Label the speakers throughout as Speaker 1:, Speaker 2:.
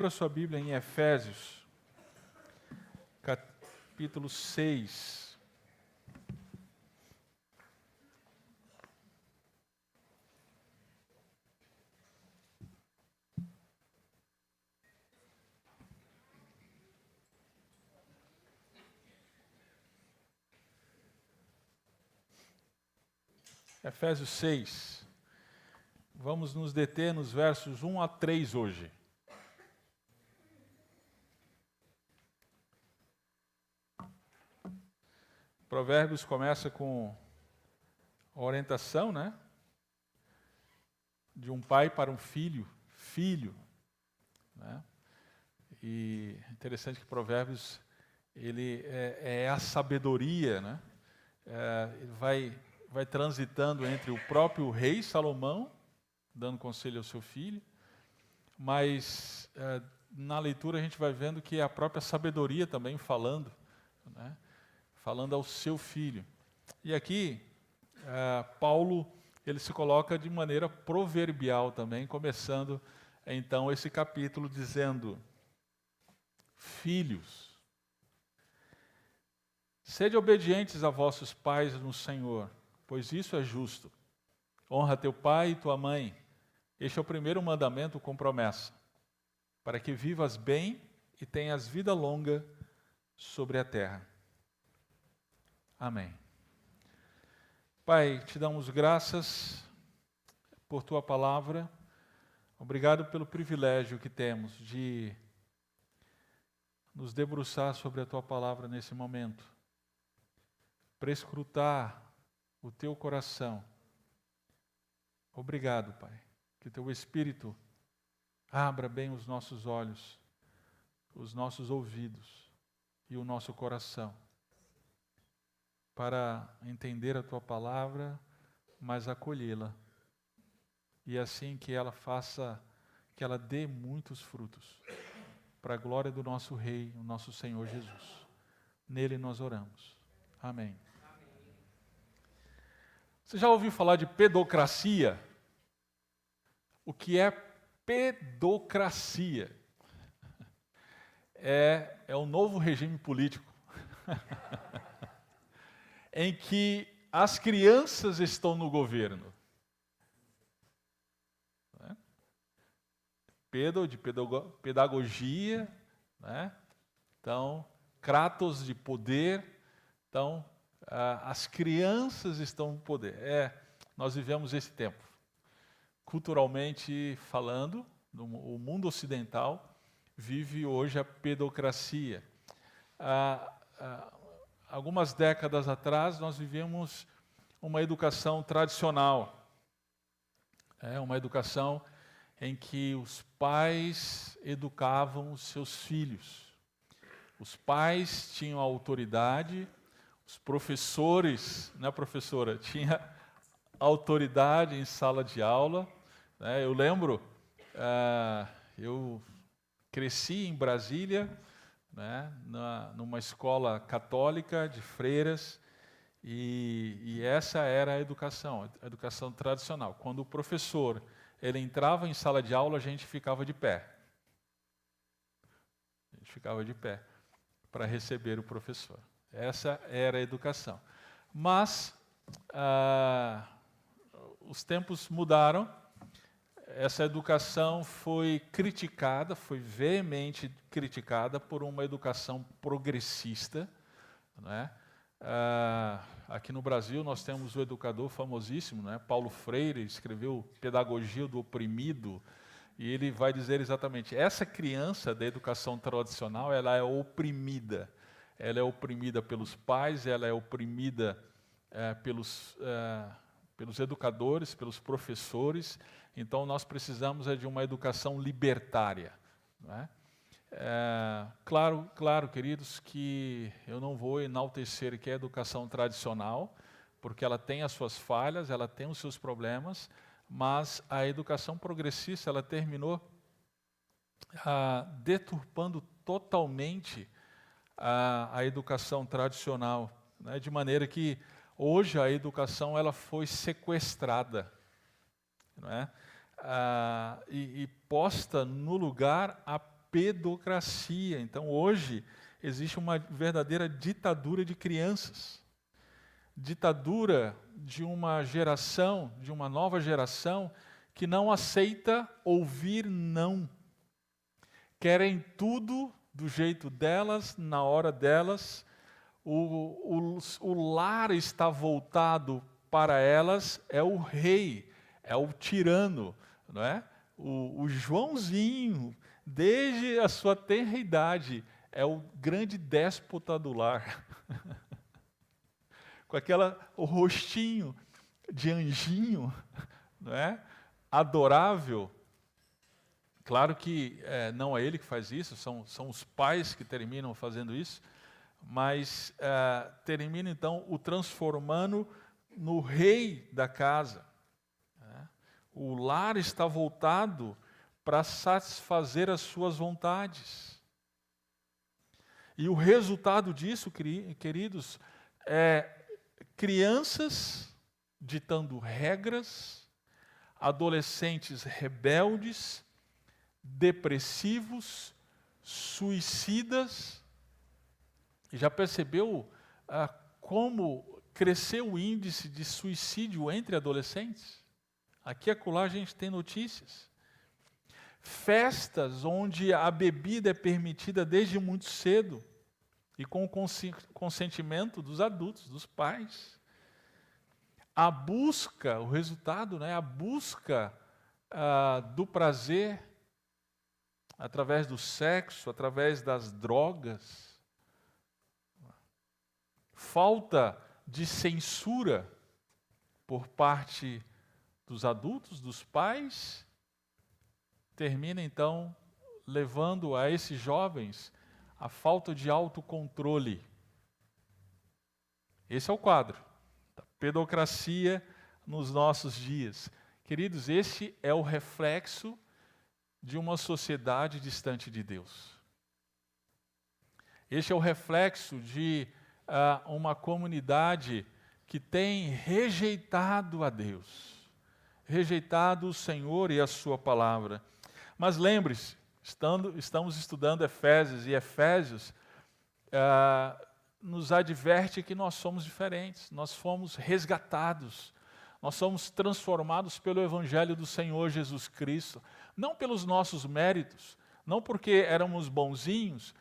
Speaker 1: Abra sua Bíblia em Efésios, capítulo 6. Efésios 6. Vamos nos deter nos versos 1 a 3 hoje. Provérbios começa com a orientação, de um pai para um filho, E é interessante que Provérbios, ele é a sabedoria, Ele vai transitando entre o próprio rei Salomão, dando conselho ao seu filho, mas na leitura a gente vai vendo que é a própria sabedoria também falando, falando ao seu filho. E aqui, Paulo, ele se coloca de maneira proverbial também, começando então esse capítulo dizendo: Filhos, sede obedientes a vossos pais no Senhor, pois isso é justo. Honra teu pai e tua mãe. Este é o primeiro mandamento com promessa, para que vivas bem e tenhas vida longa sobre a terra. Amém. Pai, te damos graças por tua palavra. Obrigado pelo privilégio que temos de nos debruçar sobre a tua palavra nesse momento, prescrutar o teu coração. Obrigado, Pai, que o teu Espírito abra bem os nossos olhos, os nossos ouvidos e o nosso coração, para entender a tua palavra, mas acolhê-la. E assim que ela que ela dê muitos frutos, para a glória do nosso Rei, o nosso Senhor Jesus. Nele nós oramos. Amém. Você já ouviu falar de pedocracia? O que é pedocracia? É o novo regime político em que as crianças estão no governo. Pedo de pedagogia, Então, kratos de poder. Então, as crianças estão no poder. Nós vivemos esse tempo. Culturalmente falando, o mundo ocidental vive hoje a pedocracia. Algumas décadas atrás, nós vivíamos uma educação tradicional. Uma educação em que os pais educavam os seus filhos. Os pais tinham a autoridade, os professores, professora, tinha autoridade em sala de aula. Eu lembro, eu cresci em Brasília, numa escola católica de freiras, e essa era a educação tradicional. Quando o professor ele entrava em sala de aula, a gente ficava de pé. A gente ficava de pé para receber o professor. Essa era a educação. Mas os tempos mudaram. Essa educação foi criticada, foi veemente criticada por uma educação progressista, Aqui no Brasil nós temos o educador famosíssimo, Paulo Freire, escreveu Pedagogia do Oprimido, e ele vai dizer exatamente, essa criança da educação tradicional, ela é oprimida. Ela é oprimida pelos pais, ela é oprimida pelos educadores, pelos professores. Então nós precisamos de uma educação libertária. Claro, queridos, que eu não vou enaltecer que é a educação tradicional, porque ela tem as suas falhas, ela tem os seus problemas, mas a educação progressista, ela terminou deturpando totalmente a educação tradicional, de maneira que hoje a educação ela foi sequestrada, e posta no lugar a pedocracia. Então, hoje, existe uma verdadeira ditadura de crianças. Ditadura de uma geração, de uma nova geração, que não aceita ouvir não. Querem tudo do jeito delas, na hora delas. O lar está voltado para elas, é o rei, é o tirano, não é? O Joãozinho, desde a sua tenra idade, é o grande déspota do lar. Com o rostinho de anjinho, não é? Adorável. Claro que não é ele que faz isso, são os pais que terminam fazendo isso, mas termina então o transformando no rei da casa. O lar está voltado para satisfazer as suas vontades. E o resultado disso, queridos, é crianças ditando regras, adolescentes rebeldes, depressivos, suicidas. E já percebeu como cresceu o índice de suicídio entre adolescentes? Aqui e acolá a gente tem notícias. Festas onde a bebida é permitida desde muito cedo e com o consentimento dos adultos, dos pais. A busca, o resultado, né, a busca do prazer através do sexo, através das drogas. Falta de censura por parte dos adultos, dos pais, termina então levando a esses jovens a falta de autocontrole. Esse é o quadro da pedocracia nos nossos dias. Queridos, esse é o reflexo de uma sociedade distante de Deus. Este é o reflexo de uma comunidade que tem rejeitado a Deus, rejeitado o Senhor e a sua palavra. Mas lembre-se, estamos estudando Efésios, e Efésios nos adverte que nós somos diferentes, nós fomos resgatados, nós somos transformados pelo Evangelho do Senhor Jesus Cristo, não pelos nossos méritos, não porque éramos bonzinhos,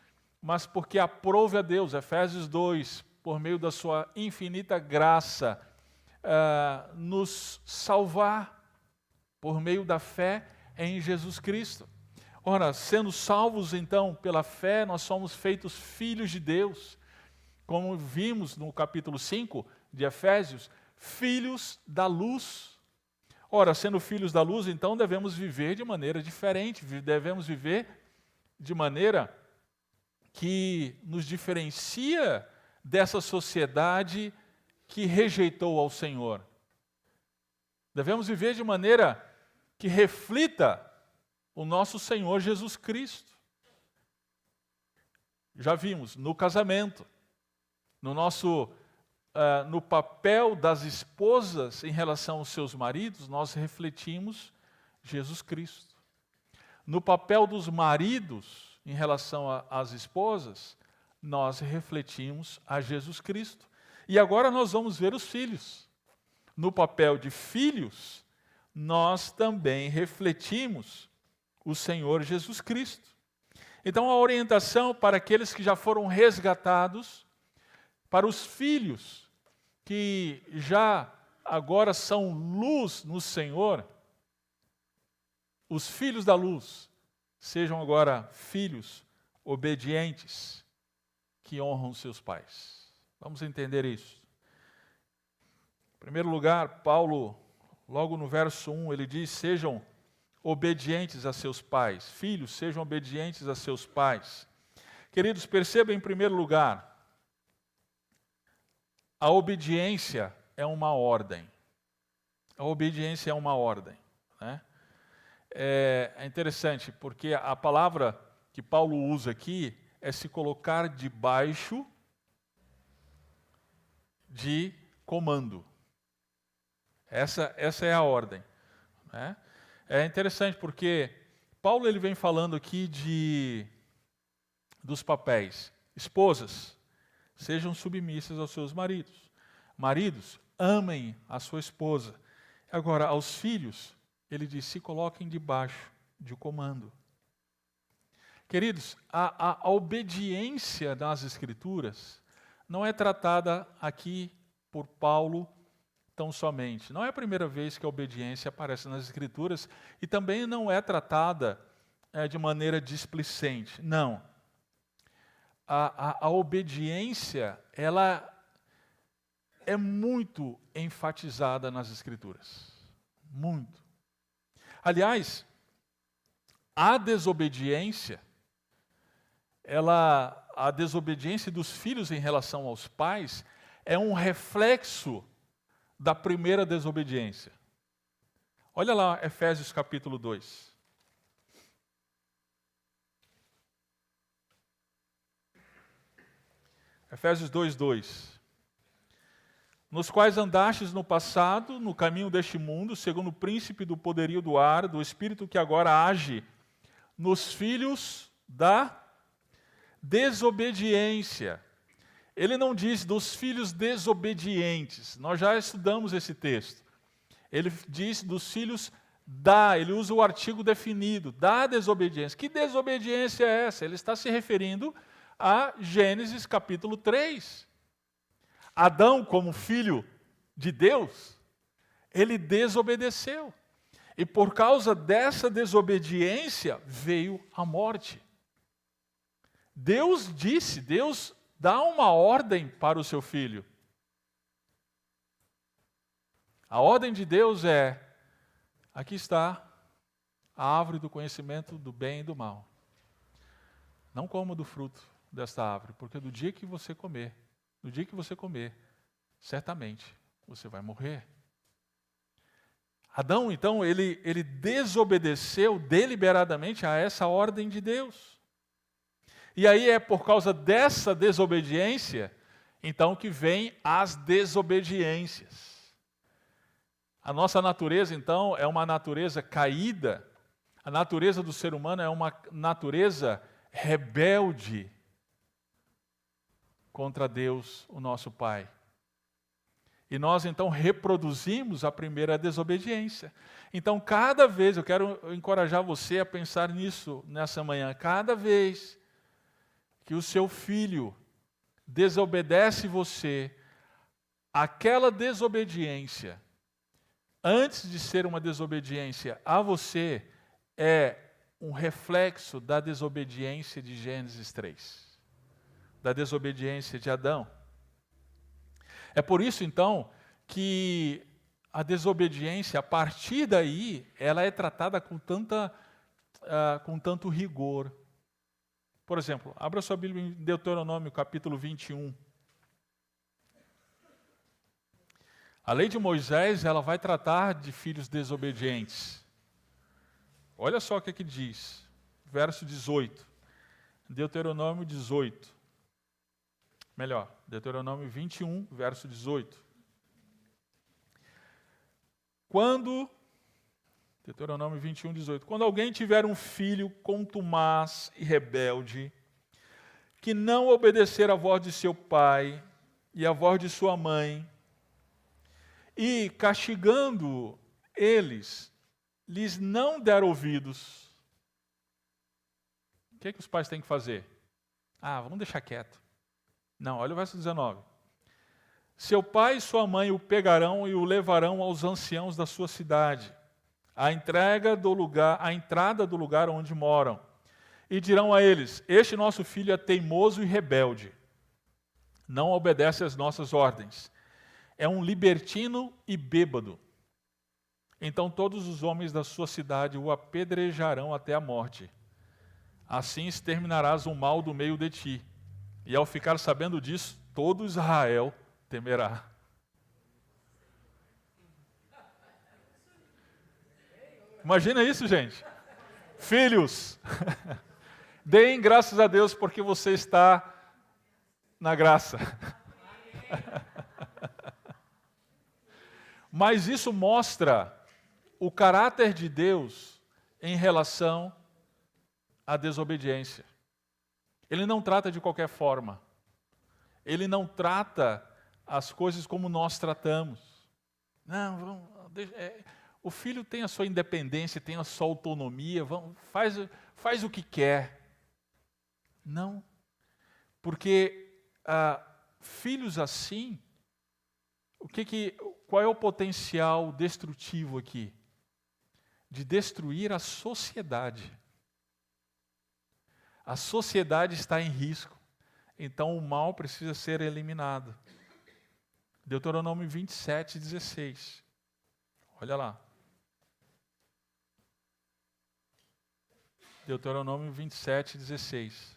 Speaker 1: mas porque aprove a Deus, Efésios 2, por meio da sua infinita graça, nos salvar por meio da fé em Jesus Cristo. Ora, sendo salvos então pela fé, nós somos feitos filhos de Deus, como vimos no capítulo 5 de Efésios, filhos da luz. Ora, sendo filhos da luz, então devemos viver de maneira diferente, devemos viver de maneira que nos diferencia dessa sociedade que rejeitou ao Senhor. Devemos viver de maneira que reflita o nosso Senhor Jesus Cristo. Já vimos no casamento, no papel das esposas em relação aos seus maridos, nós refletimos Jesus Cristo. No papel dos maridos em relação às esposas, nós refletimos a Jesus Cristo. E agora nós vamos ver os filhos. No papel de filhos, nós também refletimos o Senhor Jesus Cristo. Então, a orientação para aqueles que já foram resgatados, para os filhos que já agora são luz no Senhor, os filhos da luz, sejam agora filhos obedientes, que honram seus pais. Vamos entender isso. Em primeiro lugar, Paulo, logo no verso 1, ele diz: sejam obedientes a seus pais. Filhos, sejam obedientes a seus pais. Queridos, percebam em primeiro lugar, a obediência é uma ordem. A obediência é uma ordem, né? É interessante, porque a palavra que Paulo usa aqui é se colocar debaixo de comando. Essa é a ordem, né? É interessante porque Paulo ele vem falando aqui dos papéis. Esposas, sejam submissas aos seus maridos. Maridos, amem a sua esposa. Agora, aos filhos, ele diz, se coloquem debaixo de comando. Queridos, a obediência nas Escrituras não é tratada aqui por Paulo tão somente. Não é a primeira vez que a obediência aparece nas Escrituras e também não é tratada de maneira displicente. Não. A obediência, ela é muito enfatizada nas Escrituras. Muito. Aliás, a desobediência, a desobediência dos filhos em relação aos pais é um reflexo da primeira desobediência. Olha lá, Efésios capítulo 2. Efésios 2:2. Nos quais andastes no passado, no caminho deste mundo, segundo o príncipe do poderio do ar, do espírito que agora age nos filhos da desobediência. Ele não diz dos filhos desobedientes. Nós já estudamos esse texto. Ele diz dos filhos ele usa o artigo definido, da desobediência. Que desobediência é essa? Ele está se referindo a Gênesis capítulo 3. Adão, como filho de Deus, ele desobedeceu. E por causa dessa desobediência veio a morte. Deus dá uma ordem para o seu filho. A ordem de Deus é: aqui está a árvore do conhecimento do bem e do mal. Não coma do fruto desta árvore, porque no dia que você comer, certamente você vai morrer. Adão, então, ele desobedeceu deliberadamente a essa ordem de Deus. E aí é por causa dessa desobediência, então, que vem as desobediências. A nossa natureza, então, é uma natureza caída. A natureza do ser humano é uma natureza rebelde contra Deus, o nosso Pai. E nós, então, reproduzimos a primeira desobediência. Então, cada vez, eu quero encorajar você a pensar nisso nessa manhã, cada vez que o seu filho desobedece você, aquela desobediência, antes de ser uma desobediência a você, é um reflexo da desobediência de Gênesis 3. Da desobediência de Adão. É por isso, então, que a desobediência, a partir daí, ela é tratada com tanto rigor. Por exemplo, abra sua Bíblia em Deuteronômio, capítulo 21. A lei de Moisés, ela vai tratar de filhos desobedientes. Olha só o que diz, verso 18. Deuteronômio 18. Melhor, Deuteronômio 21, verso 18. Deuteronômio 21, 18. Quando alguém tiver um filho contumaz e rebelde, que não obedecer à voz de seu pai e à voz de sua mãe, e castigando eles, lhes não der ouvidos, o que os pais têm que fazer? Vamos deixar quieto. Não, olha o verso 19. Seu pai e sua mãe o pegarão e o levarão aos anciãos da sua cidade, à entrada do lugar onde moram, e dirão a eles: este nosso filho é teimoso e rebelde, não obedece às nossas ordens, é um libertino e bêbado. Então todos os homens da sua cidade o apedrejarão até a morte. Assim exterminarás o mal do meio de ti. E ao ficar sabendo disso, todo Israel temerá. Imagina isso, gente. Filhos, deem graças a Deus porque você está na graça. Mas isso mostra o caráter de Deus em relação a desobediência. Ele não trata de qualquer forma. Ele não trata as coisas como nós tratamos. Não, o filho tem a sua independência, tem a sua autonomia, faz o que quer. Não, porque filhos assim, qual é o potencial destrutivo aqui? De destruir a sociedade. A sociedade está em risco, então o mal precisa ser eliminado. Deuteronômio 27, 16. Olha lá. Deuteronômio 27, 16.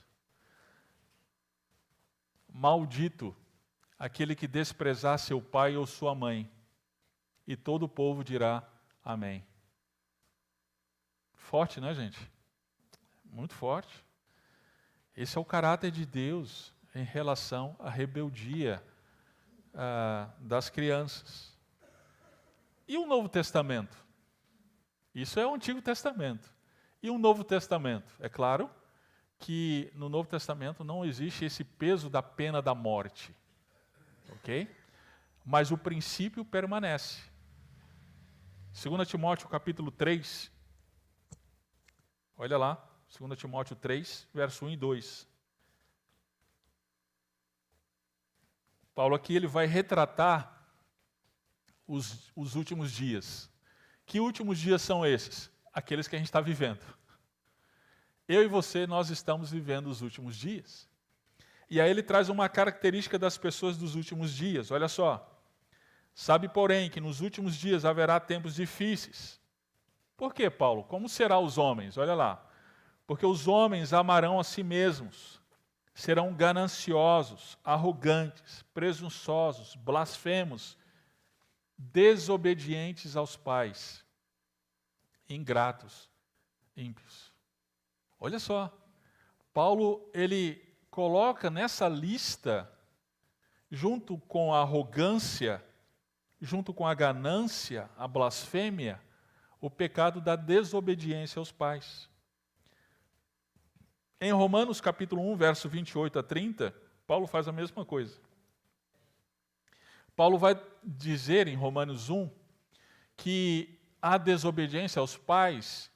Speaker 1: Maldito aquele que desprezar seu pai ou sua mãe, e todo o povo dirá amém. Forte, né, gente? Muito forte. Esse é o caráter de Deus em relação à rebeldia das crianças. E o Novo Testamento? Isso é o Antigo Testamento. E o Novo Testamento? É claro que no Novo Testamento não existe esse peso da pena da morte. Ok? Mas o princípio permanece. 2 Timóteo capítulo 3. Olha lá. 2 Timóteo 3, verso 1 e 2. Paulo aqui ele vai retratar os últimos dias. Que últimos dias são esses? Aqueles que a gente está vivendo. Eu e você, nós estamos vivendo os últimos dias. E aí ele traz uma característica das pessoas dos últimos dias. Olha só. Sabe, porém, que nos últimos dias haverá tempos difíceis. Por quê, Paulo? Como serão os homens? Olha lá. Porque os homens amarão a si mesmos, serão gananciosos, arrogantes, presunçosos, blasfemos, desobedientes aos pais, ingratos, ímpios. Olha só, Paulo ele coloca nessa lista, junto com a arrogância, junto com a ganância, a blasfêmia, o pecado da desobediência aos pais. Em Romanos capítulo 1, verso 28 a 30, Paulo faz a mesma coisa. Paulo vai dizer em Romanos 1 que a desobediência aos pais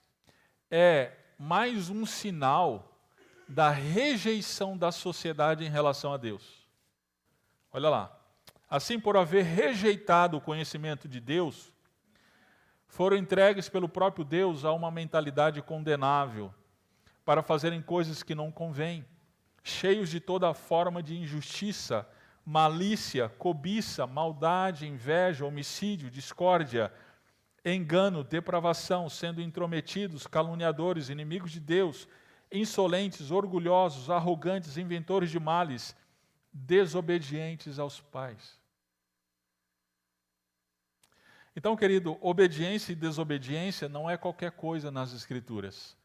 Speaker 1: é mais um sinal da rejeição da sociedade em relação a Deus. Olha lá. Assim, por haver rejeitado o conhecimento de Deus, foram entregues pelo próprio Deus a uma mentalidade condenável, para fazerem coisas que não convêm, cheios de toda forma de injustiça, malícia, cobiça, maldade, inveja, homicídio, discórdia, engano, depravação, sendo intrometidos, caluniadores, inimigos de Deus, insolentes, orgulhosos, arrogantes, inventores de males, desobedientes aos pais. Então, querido, obediência e desobediência não é qualquer coisa nas Escrituras.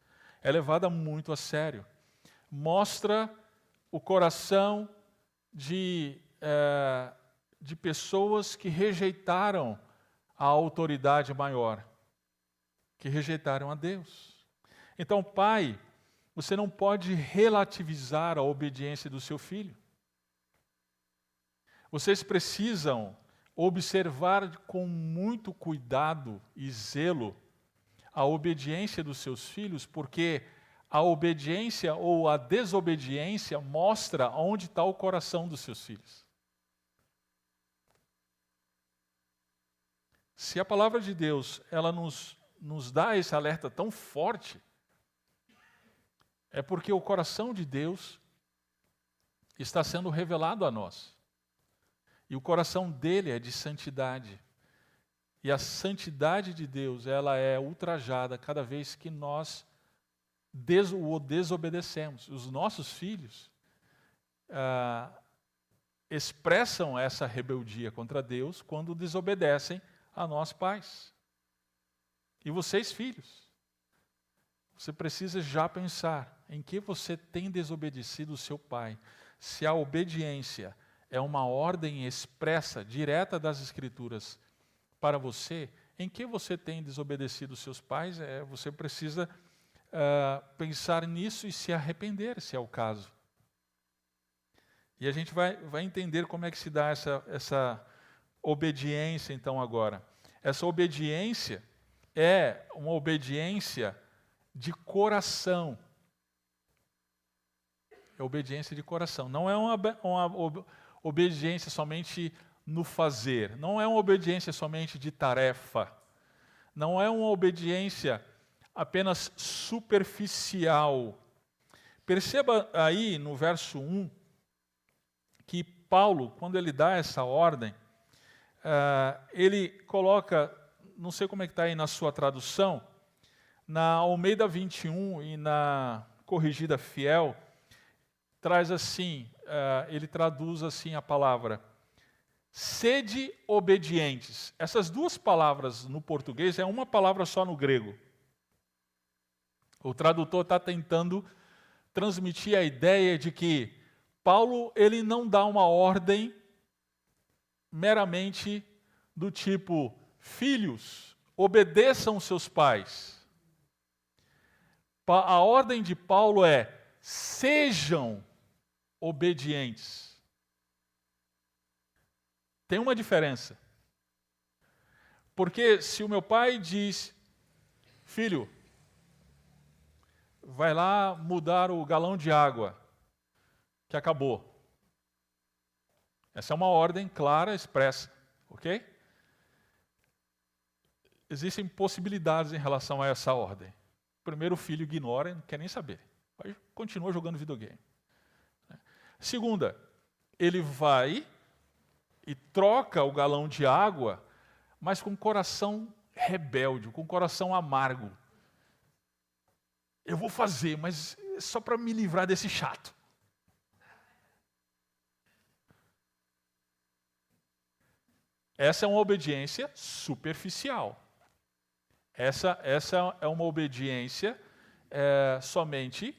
Speaker 1: É levada muito a sério. Mostra o coração de pessoas que rejeitaram a autoridade maior, que rejeitaram a Deus. Então, pai, você não pode relativizar a obediência do seu filho. Vocês precisam observar com muito cuidado e zelo a obediência dos seus filhos, porque a obediência ou a desobediência mostra onde está o coração dos seus filhos. Se a palavra de Deus ela nos dá esse alerta tão forte, é porque o coração de Deus está sendo revelado a nós. E o coração dele é de santidade. E a santidade de Deus, ela é ultrajada cada vez que nós o desobedecemos. Os nossos filhos expressam essa rebeldia contra Deus quando desobedecem a nós pais. E vocês, filhos, você precisa já pensar em que você tem desobedecido o seu pai. Se a obediência é uma ordem expressa, direta das Escrituras, para você, em que você tem desobedecido os seus pais, você precisa pensar nisso e se arrepender, se é o caso. E a gente vai entender como é que se dá essa obediência, então, agora. Essa obediência é uma obediência de coração. É obediência de coração. Não é uma obediência somente no fazer. Não é uma obediência somente de tarefa. Não é uma obediência apenas superficial. Perceba aí no verso 1 que Paulo, quando ele dá essa ordem, ele coloca, não sei como é que está aí na sua tradução, na Almeida 21 e na Corrigida Fiel, traz assim, ele traduz assim a palavra, sede obedientes. Essas duas palavras no português é uma palavra só no grego. O tradutor está tentando transmitir a ideia de que Paulo ele não dá uma ordem meramente do tipo, filhos, obedeçam seus pais. A ordem de Paulo é, sejam obedientes. Tem uma diferença. Porque se o meu pai diz, filho, vai lá mudar o galão de água, que acabou. Essa é uma ordem clara, expressa, ok? Existem possibilidades em relação a essa ordem. Primeiro, o filho ignora, não quer nem saber. Aí continua jogando videogame. Segunda, ele vai e troca o galão de água, mas com o coração rebelde, com o coração amargo. Eu vou fazer, mas só para me livrar desse chato. Essa é uma obediência superficial. Essa é uma obediência somente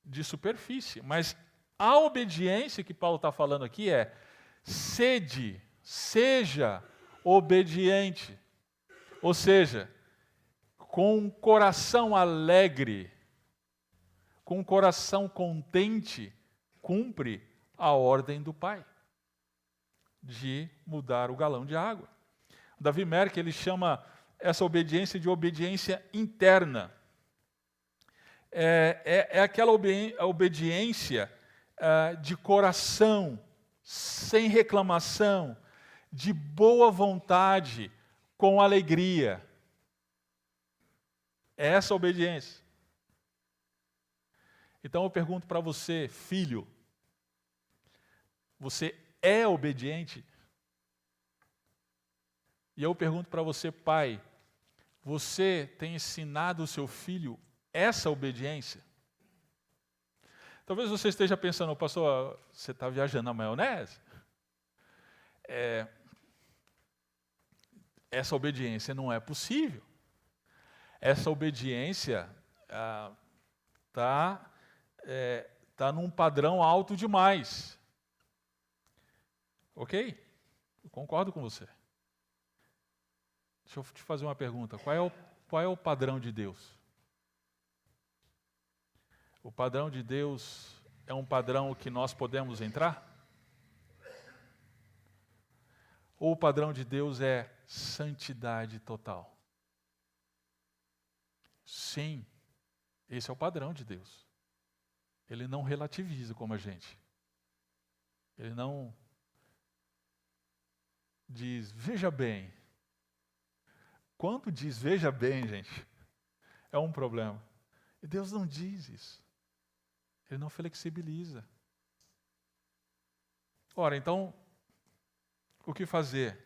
Speaker 1: de superfície. Mas a obediência que Paulo está falando aqui é seja obediente. Ou seja, com um coração alegre, com um coração contente, cumpre a ordem do Pai de mudar o galão de água. Davi Merck, ele chama essa obediência de obediência interna. É aquela obediência de coração, sem reclamação, de boa vontade, com alegria. É essa obediência. Então eu pergunto para você, filho, você é obediente? E eu pergunto para você, pai, você tem ensinado o seu filho essa obediência? Talvez você esteja pensando, pastor, você está viajando na maionese? Essa obediência não é possível. Essa obediência tá num padrão alto demais. Ok? Eu concordo com você. Deixa eu te fazer uma pergunta. Qual é o padrão de Deus? O padrão de Deus é um padrão que nós podemos entrar? Ou o padrão de Deus é santidade total? Sim, esse é o padrão de Deus. Ele não relativiza como a gente. Ele não diz, veja bem. Quando diz veja bem, gente, é um problema. E Deus não diz isso. Ele não flexibiliza. Ora, então, o que fazer?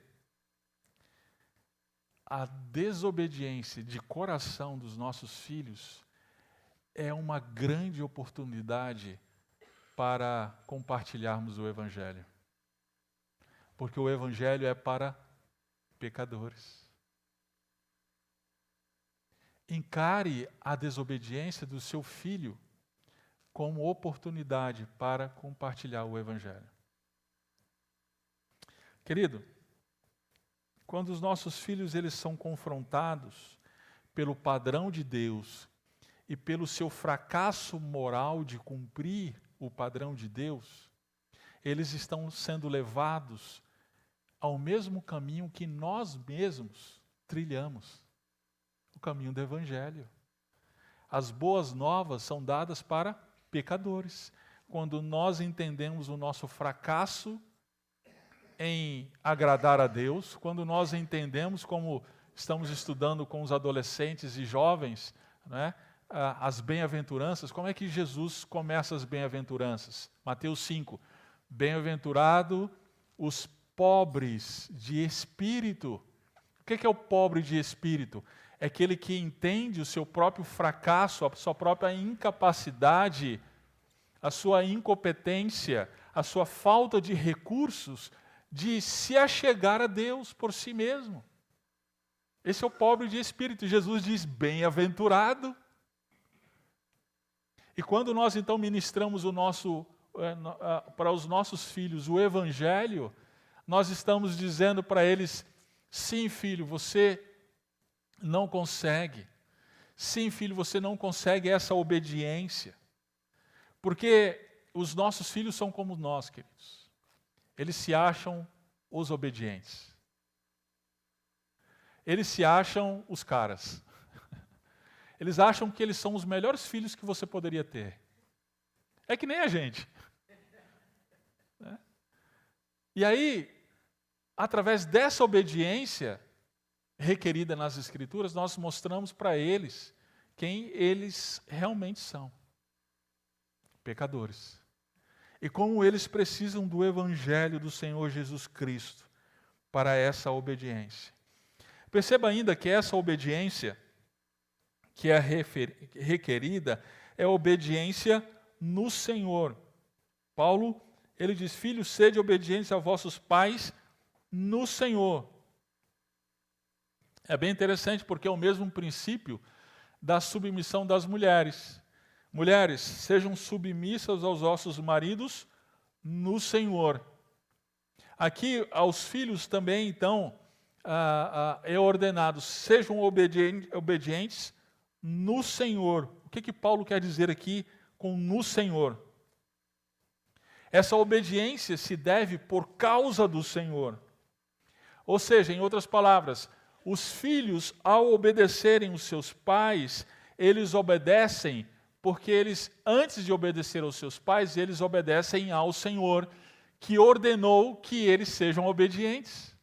Speaker 1: A desobediência de coração dos nossos filhos é uma grande oportunidade para compartilharmos o Evangelho. Porque o Evangelho é para pecadores. Encare a desobediência do seu filho como oportunidade para compartilhar o Evangelho. Querido, quando os nossos filhos eles são confrontados pelo padrão de Deus e pelo seu fracasso moral de cumprir o padrão de Deus, eles estão sendo levados ao mesmo caminho que nós mesmos trilhamos, o caminho do Evangelho. As boas novas são dadas para pecadores. Quando nós entendemos o nosso fracasso em agradar a Deus, quando nós entendemos, como estamos estudando com os adolescentes e jovens, né, as bem-aventuranças, como é que Jesus começa as bem-aventuranças? Mateus 5, bem-aventurado os pobres de espírito. O que é o pobre de espírito? É aquele que entende o seu próprio fracasso, a sua própria incapacidade, a sua incompetência, a sua falta de recursos de se achegar a Deus por si mesmo. Esse é o pobre de espírito. Jesus diz, bem-aventurado. E quando nós então ministramos para os nossos filhos o Evangelho, nós estamos dizendo para eles, sim, filho, você não consegue. Sim, filho, você não consegue essa obediência. Porque os nossos filhos são como nós, queridos. Eles se acham os obedientes. Eles se acham os caras. Eles acham que eles são os melhores filhos que você poderia ter. É que nem a gente. Né? E aí, através dessa obediência requerida nas Escrituras, nós mostramos para eles quem eles realmente são. Pecadores. E como eles precisam do Evangelho do Senhor Jesus Cristo para essa obediência. Perceba ainda que essa obediência que é requerida é a obediência no Senhor. Paulo, ele diz, filhos, sede obedientes a vossos pais no Senhor. É bem interessante porque é o mesmo princípio da submissão das mulheres. Mulheres, sejam submissas aos vossos maridos no Senhor. Aqui, aos filhos também, então, é ordenado, sejam obedientes no Senhor. O que Paulo quer dizer aqui com no Senhor? Essa obediência se deve por causa do Senhor. Ou seja, em outras palavras, os filhos, ao obedecerem os seus pais, eles obedecem porque eles, antes de obedecer aos seus pais, eles obedecem ao Senhor, que ordenou que eles sejam obedientes.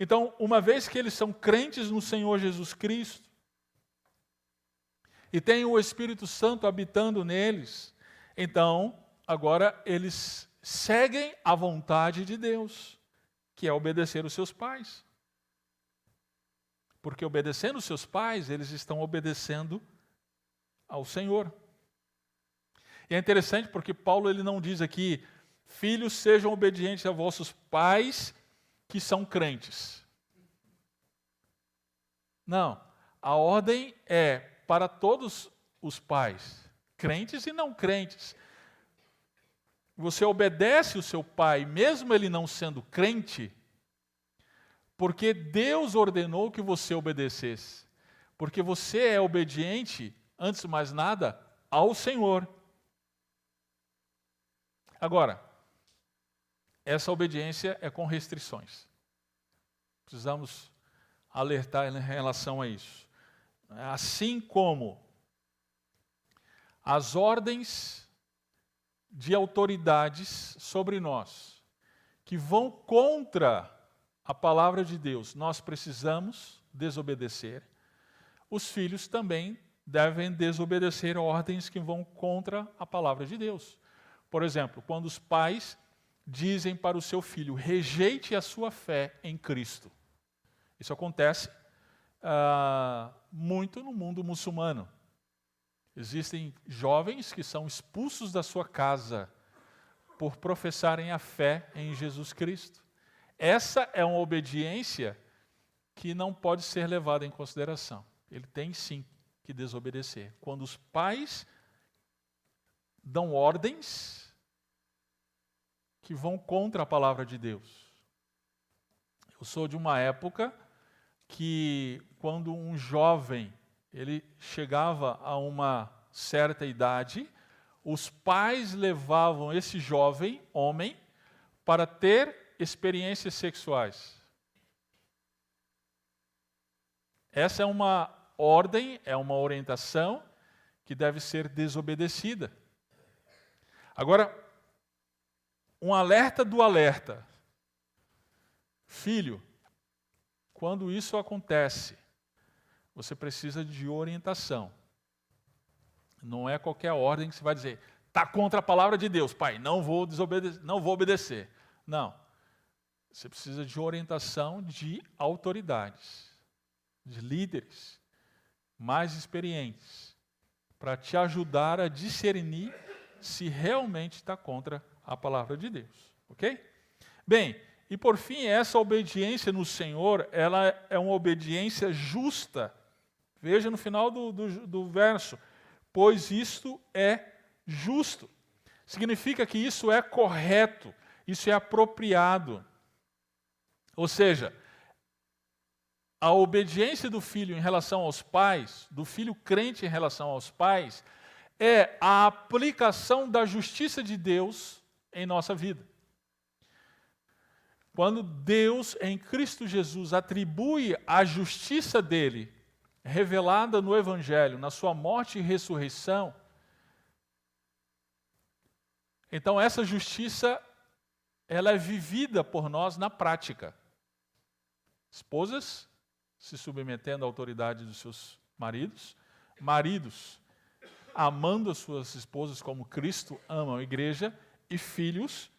Speaker 1: Então, uma vez que eles são crentes no Senhor Jesus Cristo, e têm o Espírito Santo habitando neles, então, agora eles seguem a vontade de Deus, que é obedecer os seus pais. Porque obedecendo os seus pais, eles estão obedecendo ao Senhor. E é interessante porque Paulo ele não diz aqui, filhos sejam obedientes a vossos pais que são crentes. Não, a ordem é para todos os pais, crentes e não crentes. Você obedece o seu pai, mesmo ele não sendo crente, porque Deus ordenou que você obedecesse. Porque você é obediente, antes de mais nada, ao Senhor. Agora, essa obediência é com restrições. Precisamos alertar em relação a isso. Assim como as ordens de autoridades sobre nós, que vão contra a palavra de Deus, nós precisamos desobedecer. Os filhos também devem desobedecer ordens que vão contra a palavra de Deus. Por exemplo, quando os pais dizem para o seu filho, rejeite a sua fé em Cristo. Isso acontece muito no mundo muçulmano. Existem jovens que são expulsos da sua casa por professarem a fé em Jesus Cristo. Essa é uma obediência que não pode ser levada em consideração. Ele tem sim que desobedecer. Quando os pais dão ordens que vão contra a palavra de Deus. Eu sou de uma época que, quando um jovem ele chegava a uma certa idade, os pais levavam esse jovem homem para ter experiências sexuais. Essa é uma ordem, é uma orientação que deve ser desobedecida. Agora, um alerta do alerta. Filho, quando isso acontece, você precisa de orientação. Não é qualquer ordem que você vai dizer, está contra a palavra de Deus, pai, não vou obedecer. Não. Você precisa de orientação de autoridades, de líderes mais experientes, para te ajudar a discernir se realmente está contra a palavra de Deus. Ok? Bem, e por fim, essa obediência no Senhor, ela é uma obediência justa. Veja no final do verso, pois isto é justo. Significa que isso é correto, isso é apropriado. Ou seja, a obediência do filho em relação aos pais, do filho crente em relação aos pais, é a aplicação da justiça de Deus em nossa vida. Quando Deus, em Cristo Jesus, atribui a justiça dele, revelada no Evangelho, na sua morte e ressurreição, então essa justiça, ela é vivida por nós na prática. Esposas se submetendo à autoridade dos seus maridos, maridos amando as suas esposas como Cristo ama a igreja, e filhos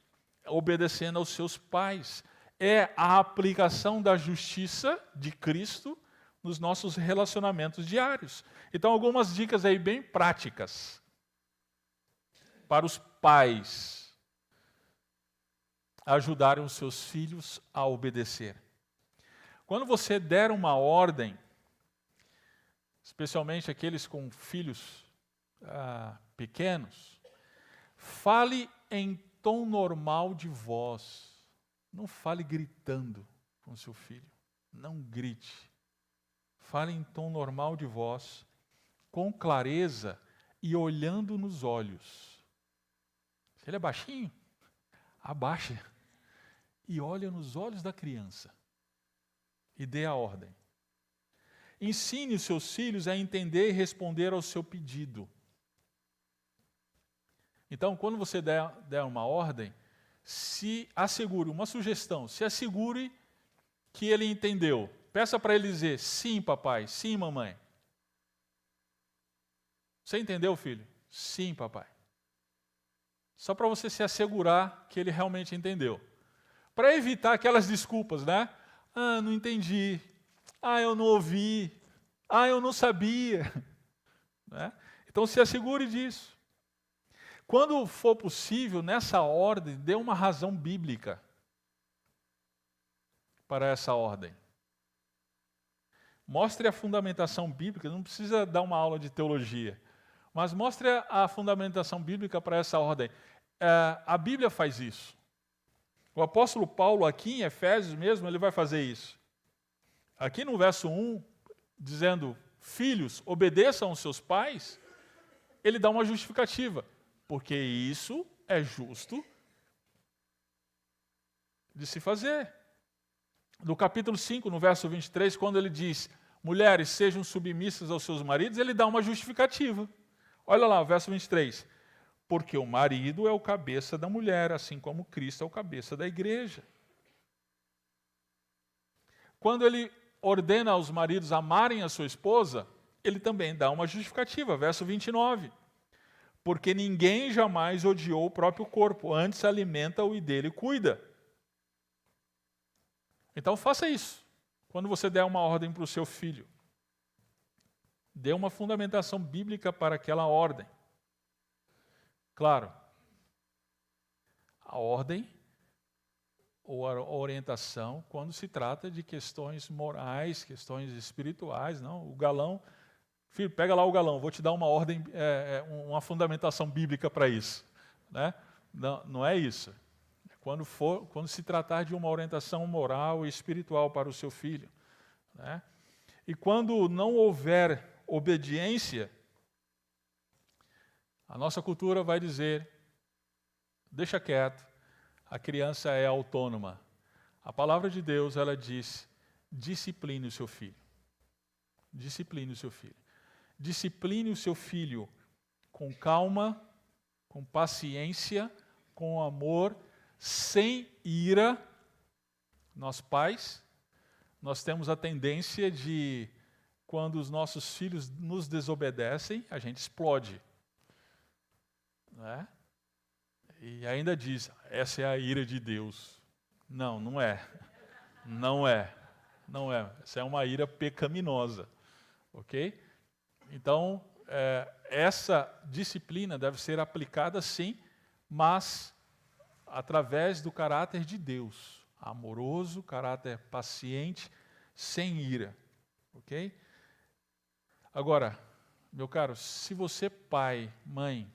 Speaker 1: obedecendo aos seus pais. É a aplicação da justiça de Cristo nos nossos relacionamentos diários. Então, algumas dicas aí bem práticas para os pais ajudarem os seus filhos a obedecer. Quando você der uma ordem, especialmente aqueles com filhos pequenos, fale em tom normal de voz. Não fale gritando com seu filho. Não grite. Fale em tom normal de voz, com clareza e olhando nos olhos. Se ele é baixinho, abaixe e olha nos olhos da criança e dê a ordem. Ensine os seus filhos a entender e responder ao seu pedido. Então, quando você der uma ordem, se assegure, uma sugestão, se assegure que ele entendeu. Peça para ele dizer, sim, papai, sim, mamãe. Você entendeu, filho? Sim, papai. Só para você se assegurar que ele realmente entendeu. Para evitar aquelas desculpas, né? Ah, não entendi. Ah, eu não ouvi. Ah, eu não sabia. Né? Então, se assegure disso. Quando for possível, nessa ordem, dê uma razão bíblica para essa ordem. Mostre a fundamentação bíblica, não precisa dar uma aula de teologia, mas mostre a fundamentação bíblica para essa ordem. A Bíblia faz isso. O apóstolo Paulo, aqui em Efésios mesmo, ele vai fazer isso. Aqui no verso 1, dizendo, filhos, obedeçam aos seus pais, ele dá uma justificativa. Porque isso é justo de se fazer. No capítulo 5, no verso 23, quando ele diz, mulheres sejam submissas aos seus maridos, ele dá uma justificativa. Olha lá, o verso 23. Porque o marido é o cabeça da mulher, assim como Cristo é o cabeça da igreja. Quando ele ordena aos maridos amarem a sua esposa, ele também dá uma justificativa, verso 29. Porque ninguém jamais odiou o próprio corpo, antes alimenta-o e dele cuida. Então faça isso. Quando você der uma ordem para o seu filho, dê uma fundamentação bíblica para aquela ordem. Claro, a ordem ou a orientação quando se trata de questões morais, questões espirituais, não, o galão... Filho, pega lá o galão, vou te dar uma ordem, uma fundamentação bíblica para isso. Né? Não é isso. Quando se tratar de uma orientação moral e espiritual para o seu filho. Né? E quando não houver obediência, a nossa cultura vai dizer, deixa quieto, a criança é autônoma. A palavra de Deus, ela diz, discipline o seu filho. Discipline o seu filho. Discipline o seu filho com calma, com paciência, com amor, sem ira. Nós pais, nós temos a tendência de, quando os nossos filhos nos desobedecem, a gente explode. Né? E ainda diz, essa é a ira de Deus. Não, não é. Não é. Não é. Essa é uma ira pecaminosa. Ok? Então, essa disciplina deve ser aplicada sim, mas através do caráter de Deus. Amoroso, caráter paciente, sem ira. Ok? Agora, meu caro, se você, pai, mãe,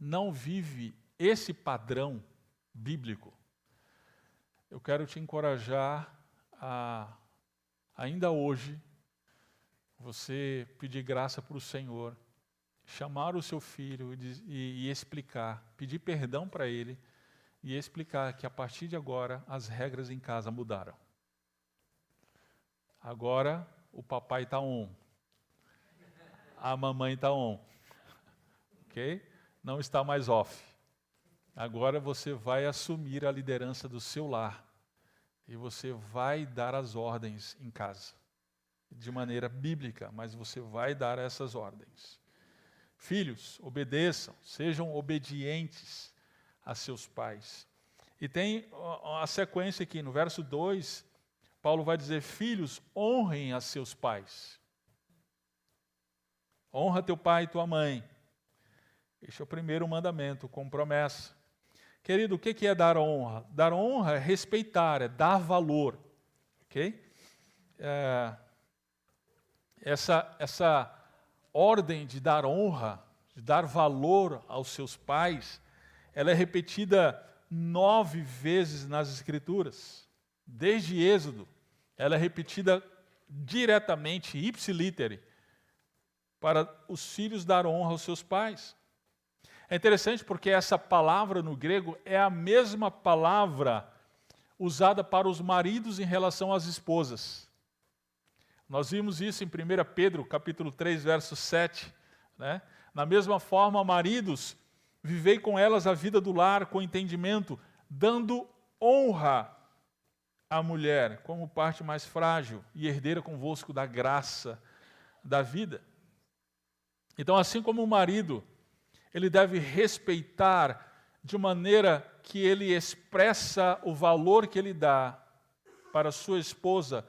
Speaker 1: não vive esse padrão bíblico, eu quero te encorajar a, ainda hoje, você pedir graça para o Senhor, chamar o seu filho e explicar, pedir perdão para ele e explicar que a partir de agora as regras em casa mudaram. Agora o papai está on, a mamãe está on, ok? Não está mais off. Agora você vai assumir a liderança do seu lar e você vai dar as ordens em casa. De maneira bíblica, mas você vai dar essas ordens. Filhos, obedeçam, sejam obedientes a seus pais. E tem a sequência aqui, no verso 2, Paulo vai dizer, filhos, honrem a seus pais. Honra teu pai e tua mãe. Este é o primeiro mandamento, com promessa. Querido, o que é dar honra? Dar honra é respeitar, é dar valor. Ok? Essa ordem de dar honra, de dar valor aos seus pais, ela é repetida 9 vezes nas Escrituras. Desde Êxodo, ela é repetida diretamente, ipsilítere, para os filhos dar honra aos seus pais. É interessante porque essa palavra no grego é a mesma palavra usada para os maridos em relação às esposas. Nós vimos isso em 1 Pedro, capítulo 3, verso 7. Né? Na mesma forma, maridos, vivei com elas a vida do lar com entendimento, dando honra à mulher como parte mais frágil e herdeira convosco da graça da vida. Então, assim como o marido, ele deve respeitar de maneira que ele expressa o valor que ele dá para sua esposa,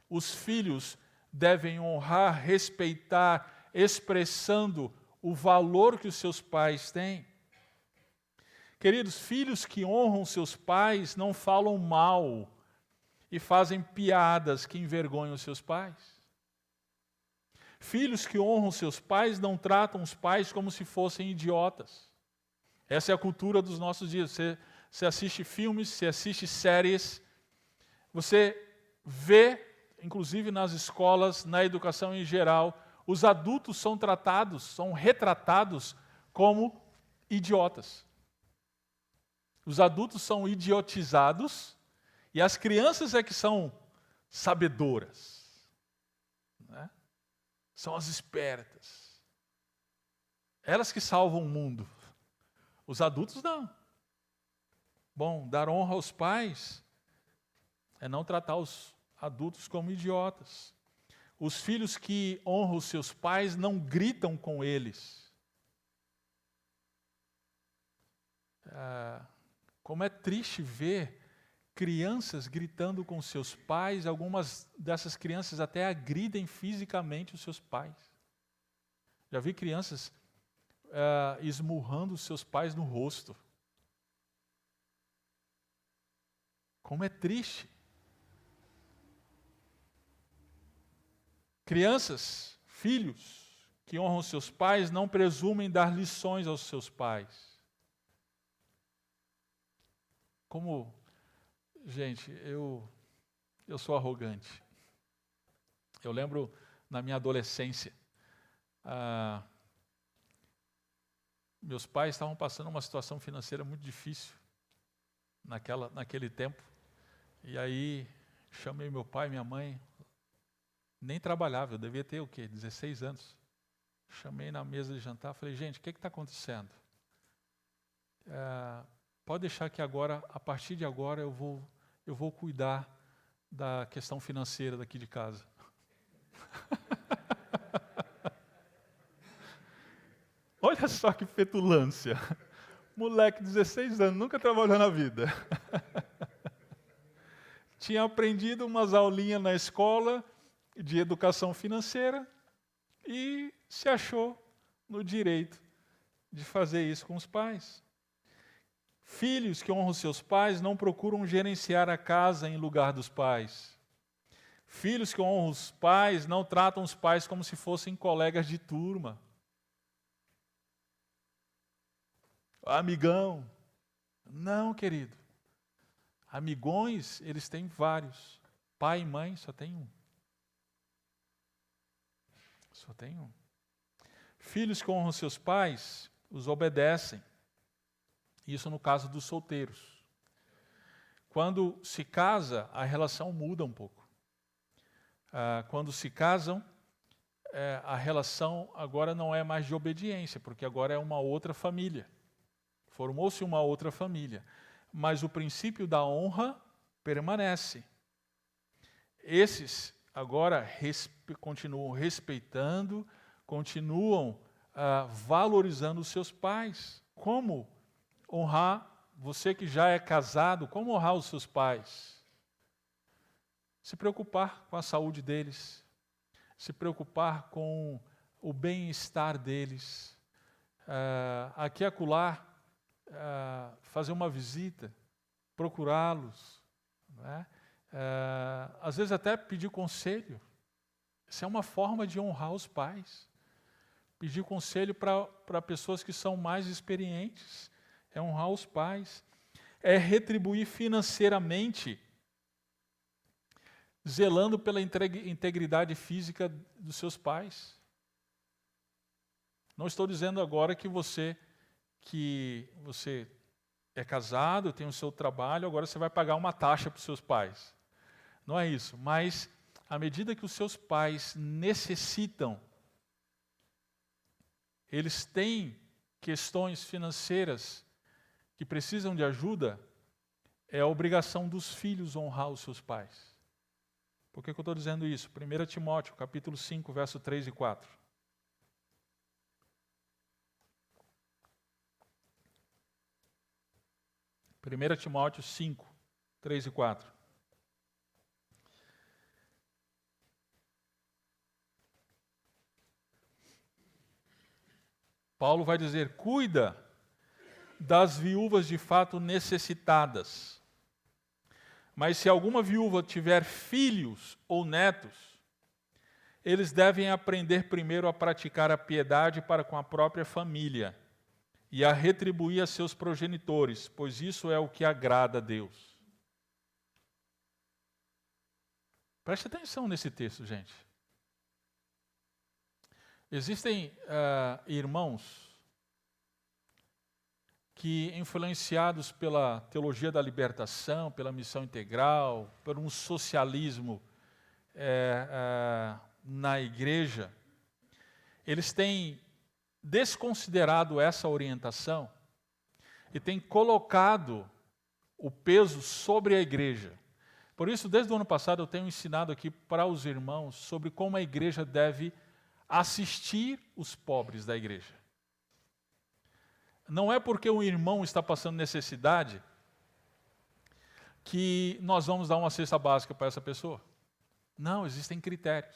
Speaker 1: os filhos devem honrar, respeitar, expressando o valor que os seus pais têm. Queridos, filhos que honram seus pais não falam mal e fazem piadas que envergonham os seus pais. Filhos que honram seus pais não tratam os pais como se fossem idiotas. Essa é a cultura dos nossos dias. Você assiste filmes, você assiste séries, você vê, inclusive nas escolas, na educação em geral, os adultos são tratados, são retratados como idiotas. Os adultos são idiotizados e as crianças é que são sabedoras. Né? São as espertas. Elas que salvam o mundo. Os adultos não. Bom, dar honra aos pais é não tratar os adultos como idiotas. Os filhos que honram os seus pais não gritam com eles. Como é triste ver crianças gritando com seus pais, algumas dessas crianças até agridem fisicamente os seus pais. Já vi crianças esmurrando os seus pais no rosto. Como é triste. Crianças, filhos que honram seus pais não presumem dar lições aos seus pais. Como, gente, eu sou arrogante. Eu lembro na minha adolescência. Meus pais estavam passando uma situação financeira muito difícil naquele tempo. E aí chamei meu pai e minha mãe, nem trabalhava, eu devia ter o quê? 16 anos. Chamei na mesa de jantar, falei, gente, o que está acontecendo? Pode deixar que agora, a partir de agora, eu vou cuidar da questão financeira daqui de casa. Olha só que petulância. Moleque, 16 anos, nunca trabalhou na vida. Tinha aprendido umas aulinhas na escola de educação financeira e se achou no direito de fazer isso com os pais. Filhos que honram seus pais não procuram gerenciar a casa em lugar dos pais. Filhos que honram os pais não tratam os pais como se fossem colegas de turma. Amigão. Não, querido. Amigões, eles têm vários. Pai e mãe só tem um. Só tem um. Filhos que honram seus pais, os obedecem. Isso no caso dos solteiros. Quando se casa, a relação muda um pouco. Quando se casam, a relação agora não é mais de obediência, porque agora é uma outra família. Formou-se uma outra família. Mas o princípio da honra permanece. Esses agora continuam respeitando, continuam valorizando os seus pais. Como honrar, você que já é casado, como honrar os seus pais? Se preocupar com a saúde deles, se preocupar com o bem-estar deles, aqui e acolá, fazer uma visita, procurá-los, né? Às vezes até pedir conselho. Isso é uma forma de honrar os pais. Pedir conselho para pessoas que são mais experientes. É honrar os pais. É retribuir financeiramente, zelando pela integridade física dos seus pais. Não estou dizendo agora que você é casado, tem o seu trabalho, agora você vai pagar uma taxa para os seus pais. Não é isso, mas à medida que os seus pais necessitam, eles têm questões financeiras que precisam de ajuda, é a obrigação dos filhos honrar os seus pais. Por que eu estou dizendo isso? 1 Timóteo, capítulo 5, verso 3 e 4. 1 Timóteo 5, 3 e 4. Paulo vai dizer, cuida das viúvas de fato necessitadas. Mas se alguma viúva tiver filhos ou netos, eles devem aprender primeiro a praticar a piedade para com a própria família e a retribuir a seus progenitores, pois isso é o que agrada a Deus. Preste atenção nesse texto, gente. Existem irmãos que, influenciados pela teologia da libertação, pela missão integral, por um socialismo na igreja, eles têm desconsiderado essa orientação e têm colocado o peso sobre a igreja. Por isso, desde o ano passado, eu tenho ensinado aqui para os irmãos sobre como a igreja deve assistir os pobres da igreja. Não é porque um irmão está passando necessidade que nós vamos dar uma cesta básica para essa pessoa. Não, existem critérios.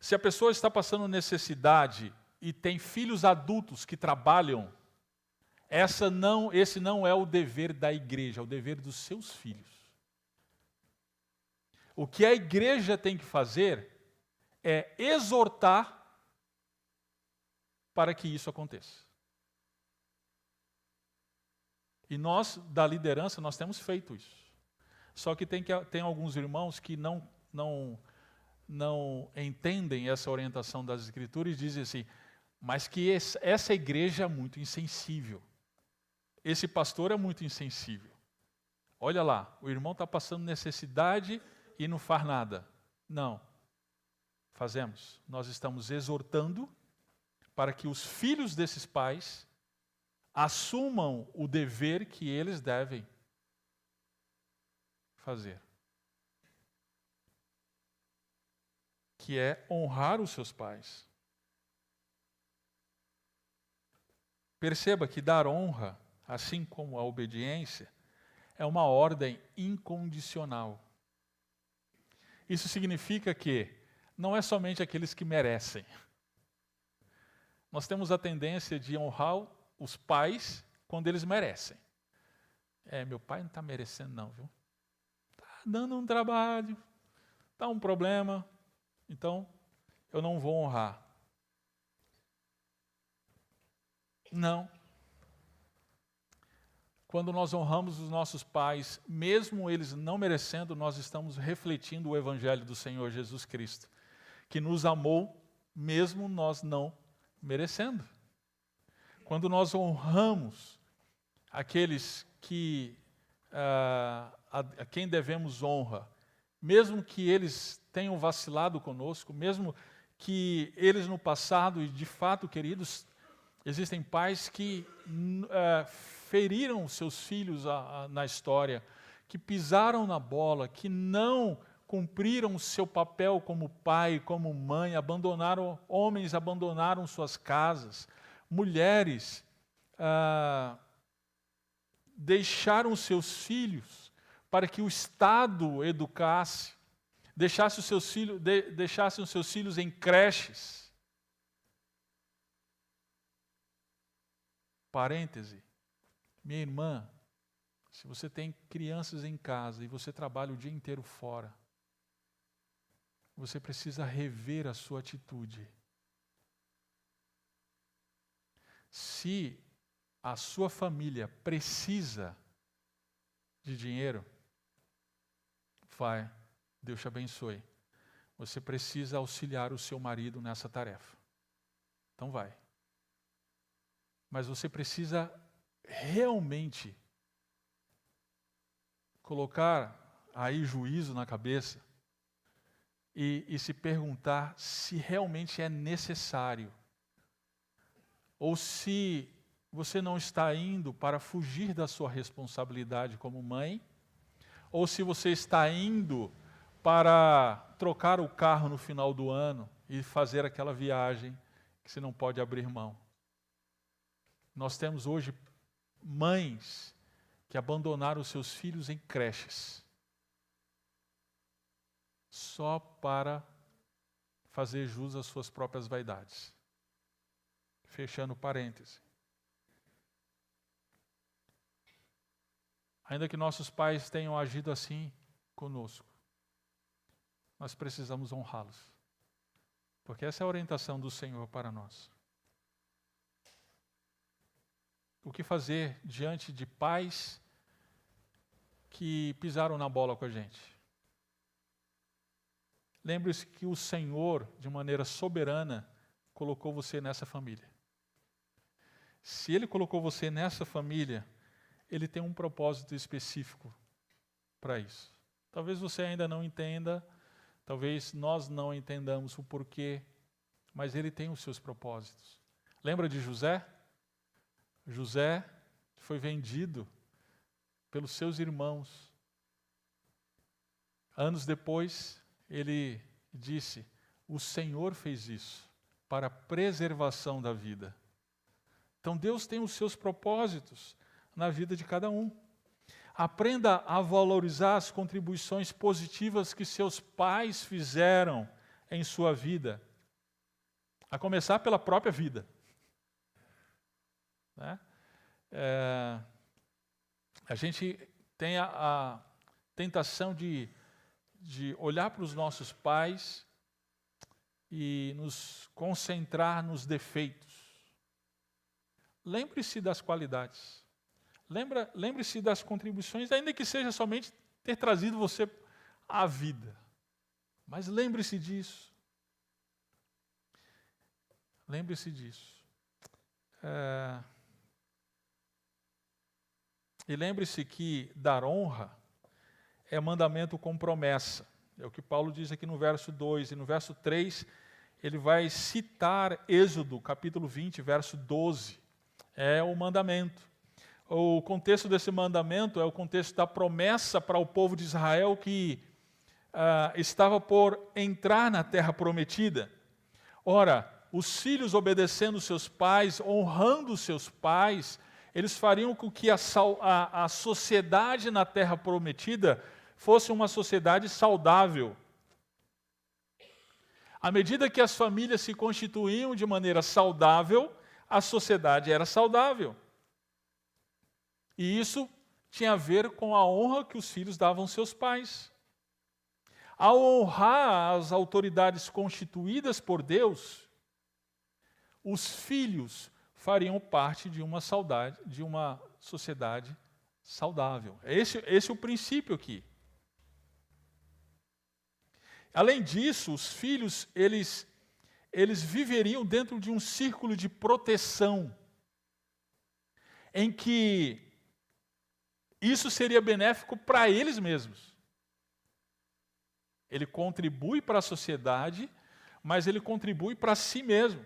Speaker 1: Se a pessoa está passando necessidade e tem filhos adultos que trabalham, esse não é o dever da igreja, é o dever dos seus filhos. O que a igreja tem que fazer é exortar para que isso aconteça. E nós, da liderança, nós temos feito isso. Só que tem alguns irmãos que não não entendem essa orientação das Escrituras e dizem assim, mas que essa igreja é muito insensível. Esse pastor é muito insensível. Olha lá, o irmão está passando necessidade e não faz nada. Não. Fazemos. Nós estamos exortando para que os filhos desses pais assumam o dever que eles devem fazer, que é honrar os seus pais. Perceba que dar honra, assim como a obediência, é uma ordem incondicional. Isso significa que não é somente aqueles que merecem. Nós temos a tendência de honrar os pais quando eles merecem. Meu pai não está merecendo não, viu? Está dando um trabalho, está um problema, então eu não vou honrar. Não. Quando nós honramos os nossos pais, mesmo eles não merecendo, nós estamos refletindo o Evangelho do Senhor Jesus Cristo, que nos amou mesmo nós não merecendo. Quando nós honramos aqueles que a quem devemos honra, mesmo que eles tenham vacilado conosco, mesmo que eles no passado, e de fato, queridos, existem pais que feriram seus filhos na história, que pisaram na bola, que não cumpriram o seu papel como pai, como mãe, homens abandonaram suas casas, mulheres deixaram seus filhos para que o Estado educasse, deixassem os seus filhos em creches. Parêntese, minha irmã, se você tem crianças em casa e você trabalha o dia inteiro fora, você precisa rever a sua atitude. Se a sua família precisa de dinheiro, vai, Deus te abençoe. Você precisa auxiliar o seu marido nessa tarefa. Então vai. Mas você precisa realmente colocar aí juízo na cabeça e se perguntar se realmente é necessário. Ou se você não está indo para fugir da sua responsabilidade como mãe, ou se você está indo para trocar o carro no final do ano e fazer aquela viagem que você não pode abrir mão. Nós temos hoje mães que abandonaram os seus filhos em creches só para fazer jus às suas próprias vaidades. Fechando parêntese. Ainda que nossos pais tenham agido assim conosco, nós precisamos honrá-los. Porque essa é a orientação do Senhor para nós. O que fazer diante de pais que pisaram na bola com a gente? Lembre-se que o Senhor, de maneira soberana, colocou você nessa família. Se Ele colocou você nessa família, Ele tem um propósito específico para isso. Talvez você ainda não entenda, talvez nós não entendamos o porquê, mas Ele tem os seus propósitos. Lembra de José? José foi vendido pelos seus irmãos. Anos depois, ele disse: o Senhor fez isso para a preservação da vida. Então Deus tem os seus propósitos na vida de cada um. Aprenda a valorizar as contribuições positivas que seus pais fizeram em sua vida, a começar pela própria vida. Né? A gente tem a tentação de olhar para os nossos pais e nos concentrar nos defeitos. Lembre-se das qualidades. Lembre-se das contribuições, ainda que seja somente ter trazido você à vida. Mas lembre-se disso. Lembre-se disso. E lembre-se que dar honra é mandamento com promessa. É o que Paulo diz aqui no verso 2. E no verso 3, ele vai citar Êxodo, capítulo 20, verso 12. É o mandamento. O contexto desse mandamento é o contexto da promessa para o povo de Israel que estava por entrar na terra prometida. Ora, os filhos obedecendo seus pais, honrando seus pais, eles fariam com que a sociedade na terra prometida fosse uma sociedade saudável. À medida que as famílias se constituíam de maneira saudável, a sociedade era saudável. E isso tinha a ver com a honra que os filhos davam aos seus pais. Ao honrar as autoridades constituídas por Deus, os filhos fariam parte de uma sociedade saudável. Esse é o princípio aqui. Além disso, os filhos, eles viveriam dentro de um círculo de proteção, em que isso seria benéfico para eles mesmos. Ele contribui para a sociedade, mas ele contribui para si mesmo.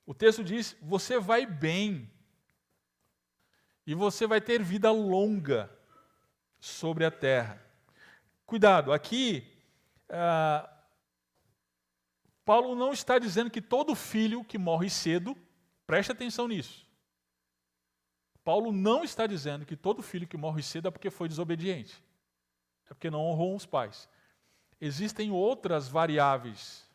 Speaker 1: O texto diz, você vai bem, e você vai ter vida longa sobre a terra. Cuidado, aqui, Paulo não está dizendo que todo filho que morre cedo, preste atenção nisso. Paulo não está dizendo que todo filho que morre cedo é porque foi desobediente, é porque não honrou os pais. Existem outras variáveis.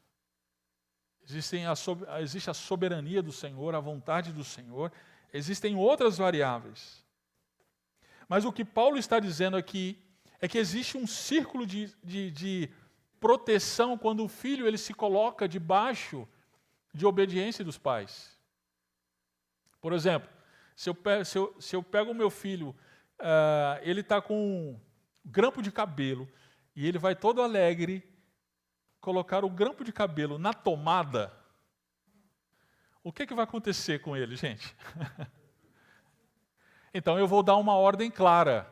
Speaker 1: Existe a soberania do Senhor, a vontade do Senhor. Existem outras variáveis. Mas o que Paulo está dizendo aqui é que existe um círculo de proteção quando o filho ele se coloca debaixo de obediência dos pais. Por exemplo, se eu pego o meu filho, ele está com um grampo de cabelo e ele vai todo alegre colocar o grampo de cabelo na tomada, o que vai acontecer com ele, gente? Então eu vou dar uma ordem clara.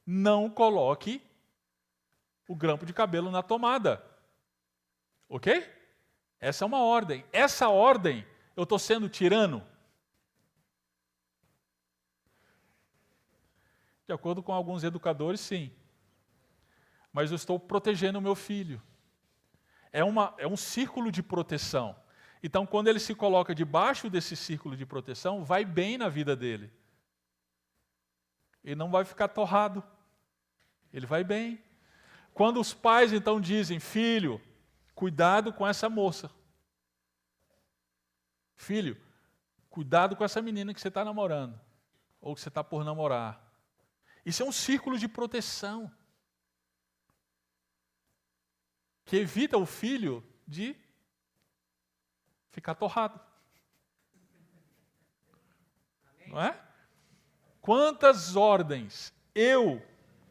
Speaker 1: Não coloque o grampo de cabelo na tomada. Ok? Essa é uma ordem. Essa ordem, eu estou sendo tirano? De acordo com alguns educadores, sim. Mas eu estou protegendo o meu filho. É um círculo de proteção. Então, quando ele se coloca debaixo desse círculo de proteção, vai bem na vida dele. Ele não vai ficar torrado. Ele vai bem. Quando os pais, então, dizem, filho, cuidado com essa moça. Filho, cuidado com essa menina que você está namorando. Ou que você está por namorar. Isso é um círculo de proteção. Que evita o filho de ficar torrado. Não é? Quantas ordens eu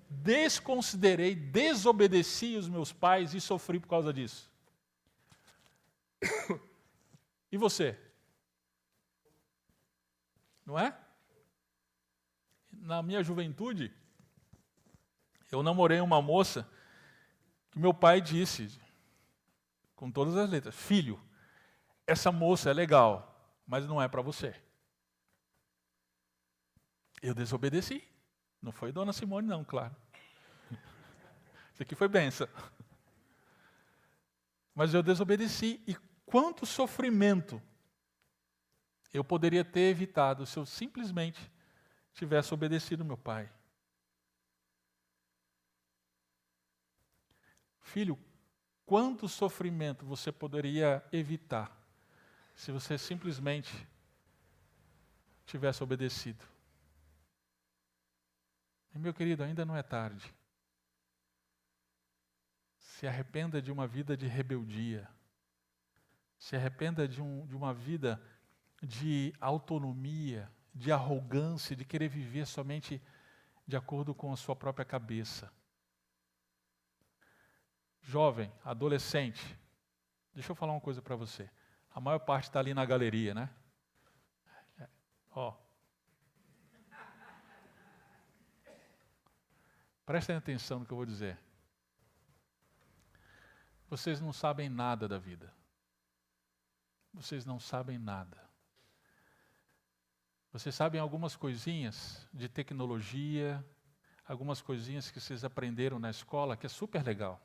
Speaker 1: desconsiderei, desobedeci os meus pais e sofri por causa disso? E você? Não é? Na minha juventude, eu namorei uma moça que meu pai disse, com todas as letras, filho, essa moça é legal, mas não é para você. Eu desobedeci. Não foi Dona Simone, não, claro. Isso aqui foi bênção. Mas eu desobedeci. E quanto sofrimento eu poderia ter evitado se eu simplesmente tivesse obedecido meu pai. Filho, quanto sofrimento você poderia evitar se você simplesmente tivesse obedecido? E, meu querido, ainda não é tarde. Se arrependa de uma vida de rebeldia. Se arrependa de uma vida de autonomia, de arrogância, de querer viver somente de acordo com a sua própria cabeça. Jovem, adolescente, deixa eu falar uma coisa para você. A maior parte está ali na galeria, né? Ó. Prestem atenção no que eu vou dizer. Vocês não sabem nada da vida. Vocês não sabem nada. Vocês sabem algumas coisinhas de tecnologia, algumas coisinhas que vocês aprenderam na escola, que é super legal.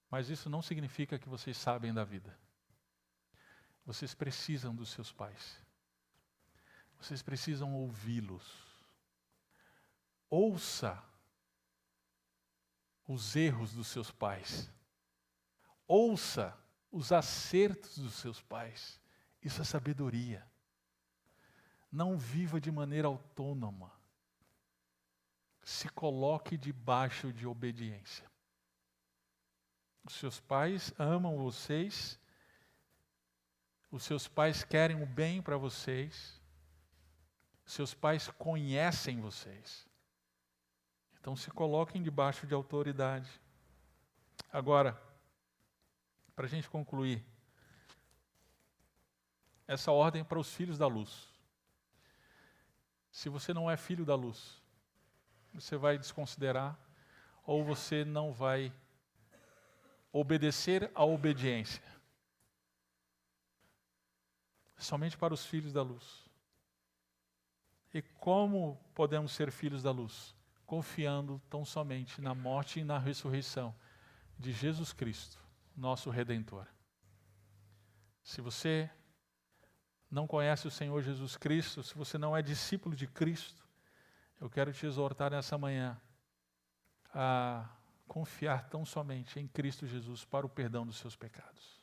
Speaker 1: Mas isso não significa que vocês sabem da vida. Vocês precisam dos seus pais. Vocês precisam ouvi-los. Ouça os erros dos seus pais. Ouça os acertos dos seus pais. Isso é sabedoria. Não viva de maneira autônoma. Se coloque debaixo de obediência. Os seus pais amam vocês. Os seus pais querem o bem para vocês. Os seus pais conhecem vocês. Então se coloquem debaixo de autoridade. Agora, para a gente concluir, essa ordem é para os filhos da luz. Se você não é filho da luz, você vai desconsiderar ou você não vai obedecer à obediência. Somente para os filhos da luz. E como podemos ser filhos da luz? Confiando tão somente na morte e na ressurreição de Jesus Cristo, nosso Redentor. Se você não conhece o Senhor Jesus Cristo, se você não é discípulo de Cristo, eu quero te exortar nessa manhã a confiar tão somente em Cristo Jesus para o perdão dos seus pecados.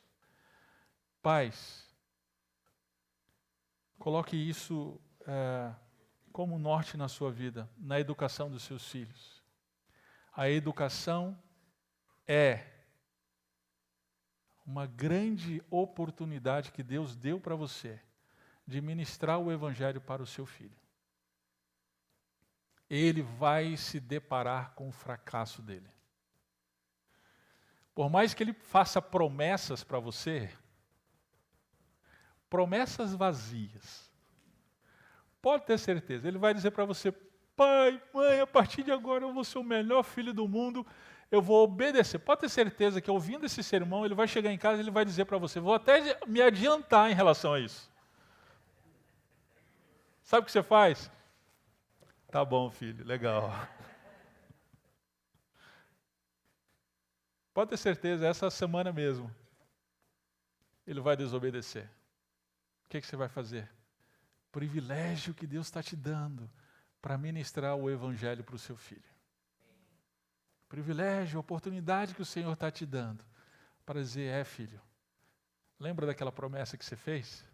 Speaker 1: Pais, coloque isso como norte na sua vida, na educação dos seus filhos. A educação é uma grande oportunidade que Deus deu para você de ministrar o Evangelho para o seu filho. Ele vai se deparar com o fracasso dele. Por mais que ele faça promessas para você, promessas vazias, pode ter certeza, ele vai dizer para você: pai, mãe, a partir de agora eu vou ser o melhor filho do mundo, eu vou obedecer. Pode ter certeza que ouvindo esse sermão, ele vai chegar em casa e ele vai dizer para você: vou até me adiantar em relação a isso. Sabe o que você faz? Tá bom, filho, legal. Pode ter certeza, essa semana mesmo, ele vai desobedecer. O que você vai fazer? Privilégio que Deus está te dando para ministrar o Evangelho para o seu filho. Privilégio, oportunidade que o Senhor está te dando para dizer: filho, lembra daquela promessa que você fez?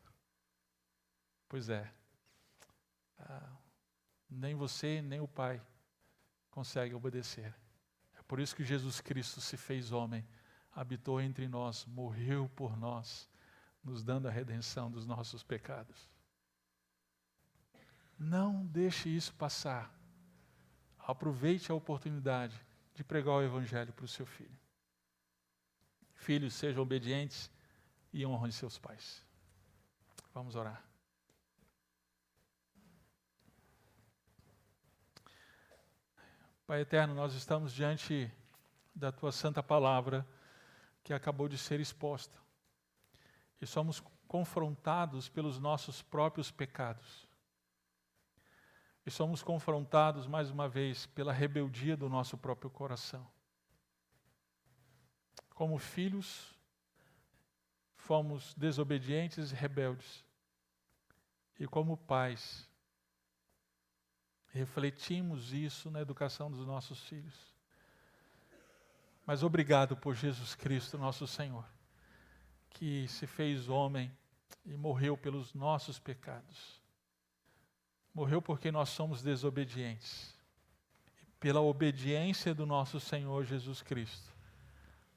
Speaker 1: Pois é. Nem você, nem o Pai conseguem obedecer. É por isso que Jesus Cristo se fez homem, habitou entre nós, morreu por nós, nos dando a redenção dos nossos pecados. Não deixe isso passar. Aproveite a oportunidade de pregar o Evangelho para o seu filho. Filhos, sejam obedientes e honrem seus pais. Vamos orar. Pai eterno, nós estamos diante da Tua santa palavra que acabou de ser exposta. E somos confrontados pelos nossos próprios pecados. E somos confrontados, mais uma vez, pela rebeldia do nosso próprio coração. Como filhos, fomos desobedientes e rebeldes. E como pais, refletimos isso na educação dos nossos filhos. Mas obrigado por Jesus Cristo, nosso Senhor, que se fez homem e morreu pelos nossos pecados. Morreu porque nós somos desobedientes. E pela obediência do nosso Senhor Jesus Cristo,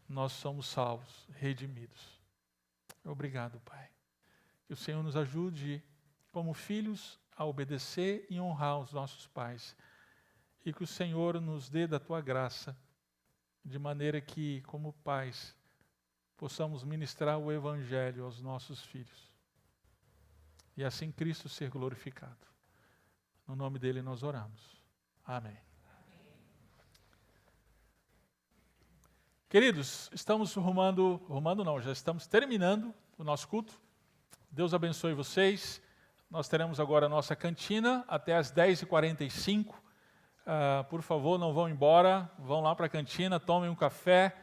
Speaker 1: nós somos salvos, redimidos. Obrigado, Pai. Que o Senhor nos ajude, como filhos, a obedecer e honrar os nossos pais. E que o Senhor nos dê da Tua graça de maneira que, como pais, possamos ministrar o Evangelho aos nossos filhos. E assim Cristo ser glorificado. No nome dele nós oramos. Amém. Queridos, estamos já estamos terminando o nosso culto. Deus abençoe vocês. Nós teremos agora a nossa cantina até às 10h45. Por favor, não vão embora, vão lá para a cantina, tomem um café.